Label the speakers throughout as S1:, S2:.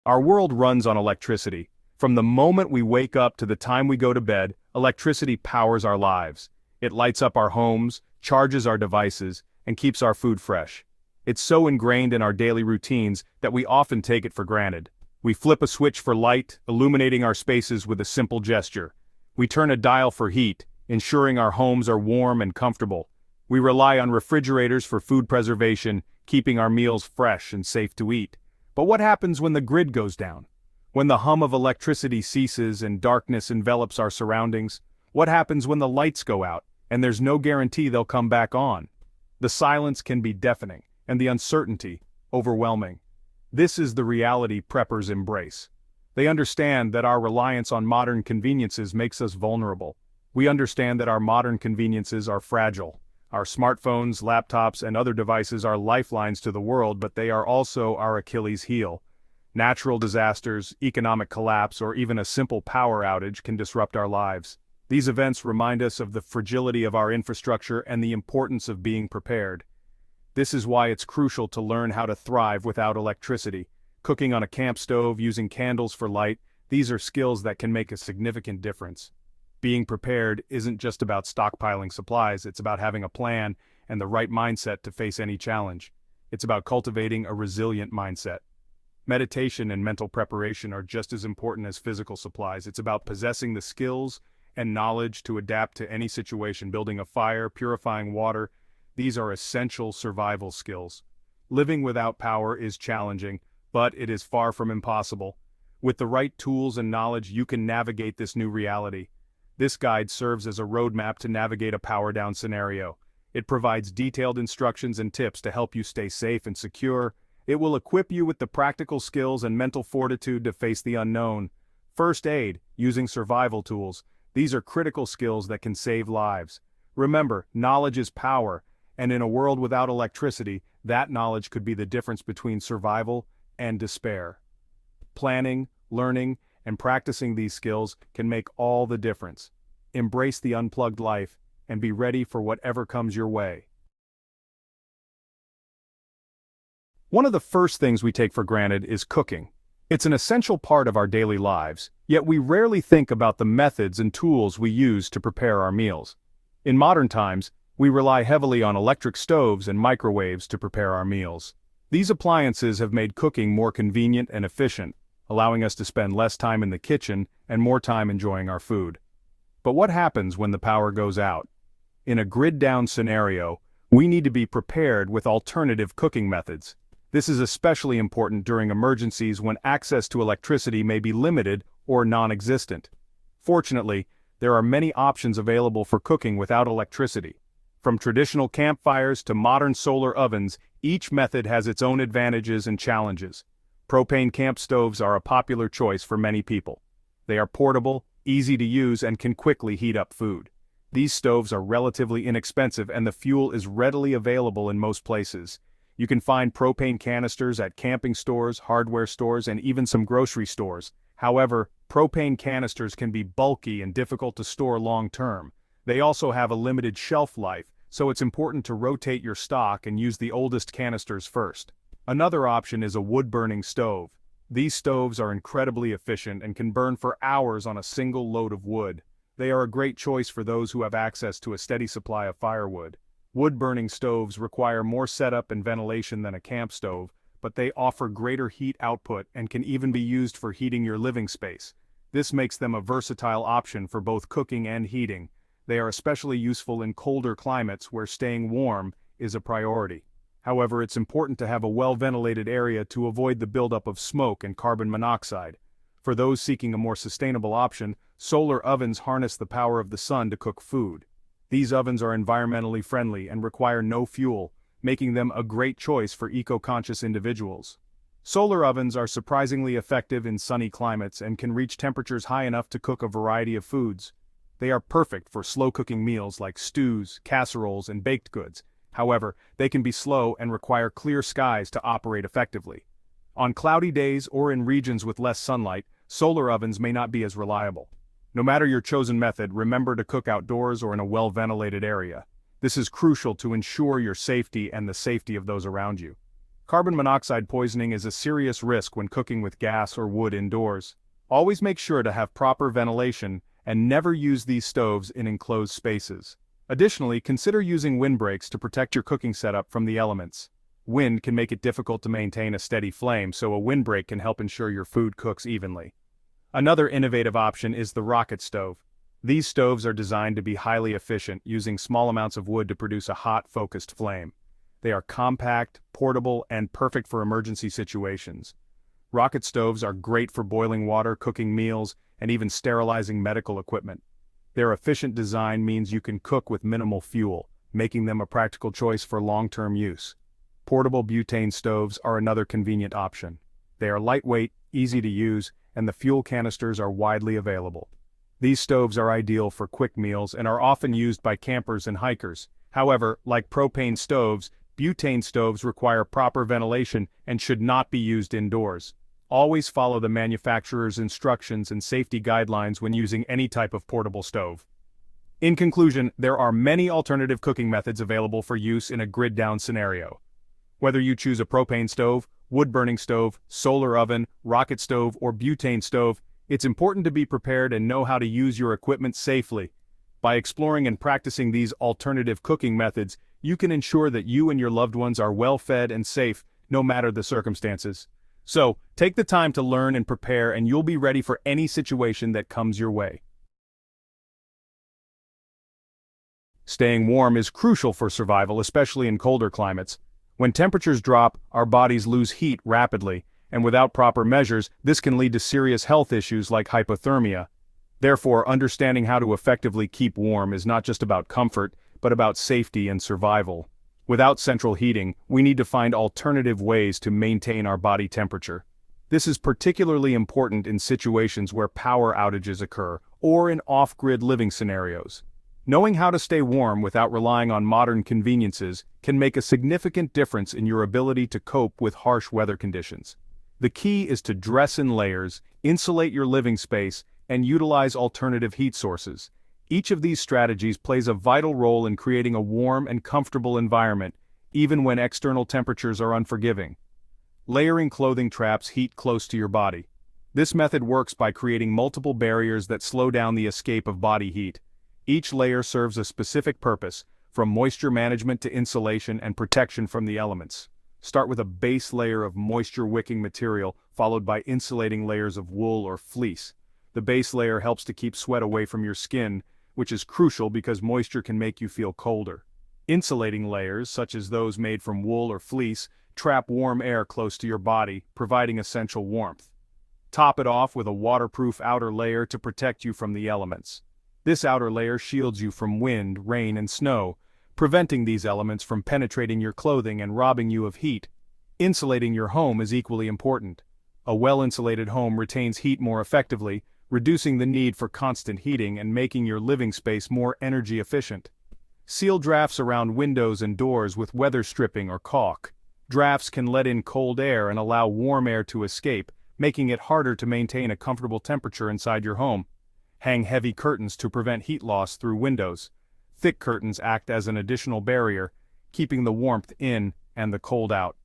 S1: Our world runs on electricity. From the moment we wake up to the time we go to bed, electricity powers our lives. It lights up our homes, charges our devices, and keeps our food fresh. It's so ingrained in our daily routines that we often take it for granted. We flip a switch for light, illuminating our spaces with a simple gesture. We turn a dial for heat, ensuring our homes are warm and comfortable. We rely on refrigerators for food preservation, keeping our meals fresh and safe to eat. But what happens when the grid goes down? When the hum of electricity ceases and darkness envelops our surroundings? What happens when the lights go out, and there's no guarantee they'll come back on? The silence can be deafening, and the uncertainty overwhelming. This is the reality preppers embrace. They understand that our reliance on modern conveniences makes us vulnerable. We understand that our modern conveniences are fragile. Our smartphones, laptops, and other devices are lifelines to the world, but they are also our Achilles heel. Natural disasters, economic collapse, or even a simple power outage can disrupt our lives. These events remind us of the fragility of our infrastructure and the importance of being prepared. This is why it's crucial to learn how to thrive without electricity. Cooking on a camp stove, using candles for light, these are skills that can make a significant difference. Being prepared isn't just about stockpiling supplies, it's about having a plan and the right mindset to face any challenge. It's about cultivating a resilient mindset. Meditation and mental preparation are just as important as physical supplies. It's about possessing the skills and knowledge to adapt to any situation, building a fire, purifying water. These are essential survival skills. Living without power is challenging, but it is far from impossible. With the right tools and knowledge, you can navigate this new reality. This guide serves as a roadmap to navigate a power-down scenario. It provides detailed instructions and tips to help you stay safe and secure. It will equip you with the practical skills and mental fortitude to face the unknown. First aid, using survival tools. These are critical skills that can save lives. Remember, knowledge is power, and in a world without electricity, that knowledge could be the difference between survival and despair. Planning, learning, and practicing these skills can make all the difference. Embrace the unplugged life and be ready for whatever comes your way. One of the first things we take for granted is cooking. It's an essential part of our daily lives, yet we rarely think about the methods and tools we use to prepare our meals. In modern times, we rely heavily on electric stoves and microwaves to prepare our meals. These appliances have made cooking more convenient and efficient, allowing us to spend less time in the kitchen and more time enjoying our food. But what happens when the power goes out? In a grid-down scenario, we need to be prepared with alternative cooking methods. This is especially important during emergencies when access to electricity may be limited or non-existent. Fortunately, there are many options available for cooking without electricity. From traditional campfires to modern solar ovens, each method has its own advantages and challenges. Propane camp stoves are a popular choice for many people. They are portable, easy to use, and can quickly heat up food. These stoves are relatively inexpensive and the fuel is readily available in most places. You can find propane canisters at camping stores, hardware stores, and even some grocery stores. However, propane canisters can be bulky and difficult to store long term. They also have a limited shelf life, so it's important to rotate your stock and use the oldest canisters first. Another option is a wood-burning stove. These stoves are incredibly efficient and can burn for hours on a single load of wood. They are a great choice for those who have access to a steady supply of firewood. Wood-burning stoves require more setup and ventilation than a camp stove, but they offer greater heat output and can even be used for heating your living space. This makes them a versatile option for both cooking and heating. They are especially useful in colder climates where staying warm is a priority. However, it's important to have a well-ventilated area to avoid the buildup of smoke and carbon monoxide. For those seeking a more sustainable option, solar ovens harness the power of the sun to cook food. These ovens are environmentally friendly and require no fuel, making them a great choice for eco-conscious individuals. Solar ovens are surprisingly effective in sunny climates and can reach temperatures high enough to cook a variety of foods. They are perfect for slow-cooking meals like stews, casseroles, and baked goods. However, they can be slow and require clear skies to operate effectively. On cloudy days or in regions with less sunlight, solar ovens may not be as reliable. No matter your chosen method, remember to cook outdoors or in a well-ventilated area. This is crucial to ensure your safety and the safety of those around you. Carbon monoxide poisoning is a serious risk when cooking with gas or wood indoors. Always make sure to have proper ventilation and never use these stoves in enclosed spaces. Additionally, consider using windbreaks to protect your cooking setup from the elements. Wind can make it difficult to maintain a steady flame, so a windbreak can help ensure your food cooks evenly. Another innovative option is the rocket stove. These stoves are designed to be highly efficient, using small amounts of wood to produce a hot, focused flame. They are compact, portable, and perfect for emergency situations. Rocket stoves are great for boiling water, cooking meals, and even sterilizing medical equipment. Their efficient design means you can cook with minimal fuel, making them a practical choice for long-term use. Portable butane stoves are another convenient option. They are lightweight, easy to use, and the fuel canisters are widely available. These stoves are ideal for quick meals and are often used by campers and hikers. However, like propane stoves, butane stoves require proper ventilation and should not be used indoors. Always follow the manufacturer's instructions and safety guidelines when using any type of portable stove. In conclusion, there are many alternative cooking methods available for use in a grid-down scenario. Whether you choose a propane stove, wood-burning stove, solar oven, rocket stove, or butane stove, it's important to be prepared and know how to use your equipment safely. By exploring and practicing these alternative cooking methods, you can ensure that you and your loved ones are well fed and safe, no matter the circumstances. So, take the time to learn and prepare, and you'll be ready for any situation that comes your way. Staying warm is crucial for survival, especially in colder climates. When temperatures drop, our bodies lose heat rapidly, and without proper measures, this can lead to serious health issues like hypothermia. Therefore, understanding how to effectively keep warm is not just about comfort, but about safety and survival. Without central heating, we need to find alternative ways to maintain our body temperature. This is particularly important in situations where power outages occur, or in off-grid living scenarios. Knowing how to stay warm without relying on modern conveniences can make a significant difference in your ability to cope with harsh weather conditions. The key is to dress in layers, insulate your living space, and utilize alternative heat sources. Each of these strategies plays a vital role in creating a warm and comfortable environment, even when external temperatures are unforgiving. Layering clothing traps heat close to your body. This method works by creating multiple barriers that slow down the escape of body heat. Each layer serves a specific purpose, from moisture management to insulation and protection from the elements. Start with a base layer of moisture-wicking material, followed by insulating layers of wool or fleece. The base layer helps to keep sweat away from your skin, which is crucial because moisture can make you feel colder. Insulating layers, such as those made from wool or fleece, trap warm air close to your body, providing essential warmth. Top it off with a waterproof outer layer to protect you from the elements. This outer layer shields you from wind, rain, and snow, preventing these elements from penetrating your clothing and robbing you of heat. Insulating your home is equally important. A well-insulated home retains heat more effectively, reducing the need for constant heating and making your living space more energy efficient. Seal drafts around windows and doors with weather stripping or caulk. Drafts can let in cold air and allow warm air to escape, making it harder to maintain a comfortable temperature inside your home. Hang heavy curtains to prevent heat loss through windows. Thick curtains act as an additional barrier, keeping the warmth in and the cold out.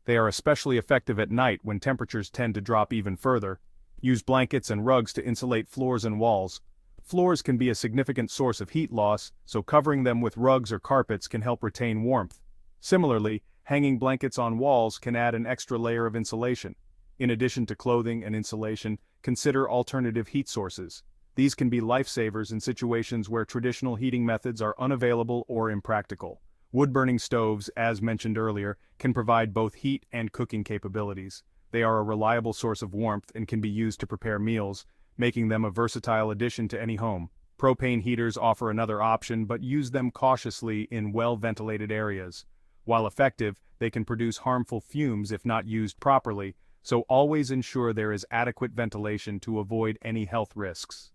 S1: They are especially effective at night when temperatures tend to drop even further. Use blankets and rugs to insulate floors and walls. Floors can be a significant source of heat loss, so covering them with rugs or carpets can help retain warmth. Similarly, hanging blankets on walls can add an extra layer of insulation. In addition to clothing and insulation, consider alternative heat sources. These can be lifesavers in situations where traditional heating methods are unavailable or impractical. Wood-burning stoves, as mentioned earlier, can provide both heat and cooking capabilities. They are a reliable source of warmth and can be used to prepare meals, making them a versatile addition to any home. Propane heaters offer another option, but use them cautiously in well-ventilated areas. While effective, they can produce harmful fumes if not used properly, so always ensure there is adequate ventilation to avoid any health risks.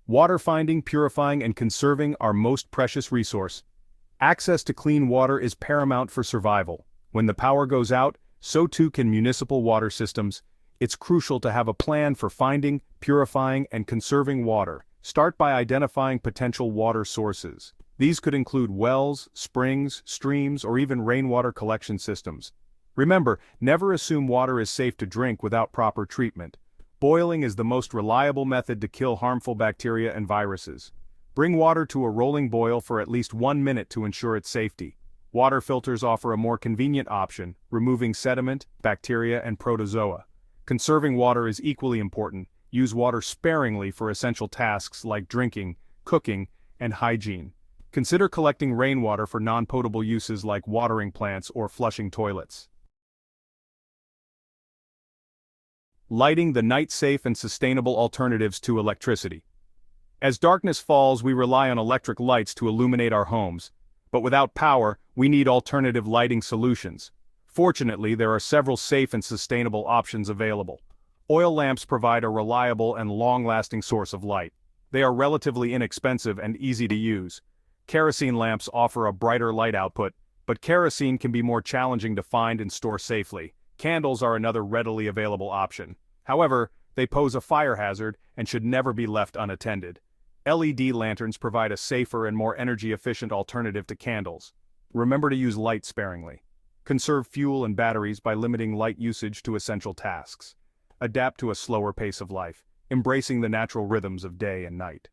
S1: Water finding, purifying, and conserving our most precious resource. Access to clean water is paramount for survival. When the power goes out, so too can municipal water systems. It's crucial to have a plan for finding, purifying, and conserving water. Start by identifying potential water sources. These could include wells, springs, streams, or even rainwater collection systems. Remember, never assume water is safe to drink without proper treatment. Boiling is the most reliable method to kill harmful bacteria and viruses. Bring water to a rolling boil for at least 1 minute to ensure its safety. Water filters offer a more convenient option, removing sediment, bacteria, and protozoa. Conserving water is equally important. Use water sparingly for essential tasks like drinking, cooking, and hygiene. Consider collecting rainwater for non-potable uses like watering plants or flushing toilets. Lighting the night-safe and sustainable alternatives to electricity. As darkness falls, we rely on electric lights to illuminate our homes. But without power, we need alternative lighting solutions. Fortunately, there are several safe and sustainable options available. Oil lamps provide a reliable and long-lasting source of light. They are relatively inexpensive and easy to use. Kerosene lamps offer a brighter light output, but kerosene can be more challenging to find and store safely. Candles are another readily available option. However, they pose a fire hazard and should never be left unattended. LED lanterns provide a safer and more energy-efficient alternative to candles. Remember to use light sparingly. Conserve fuel and batteries by limiting light usage to essential tasks. Adapt to a slower pace of life, embracing the natural rhythms of day and night.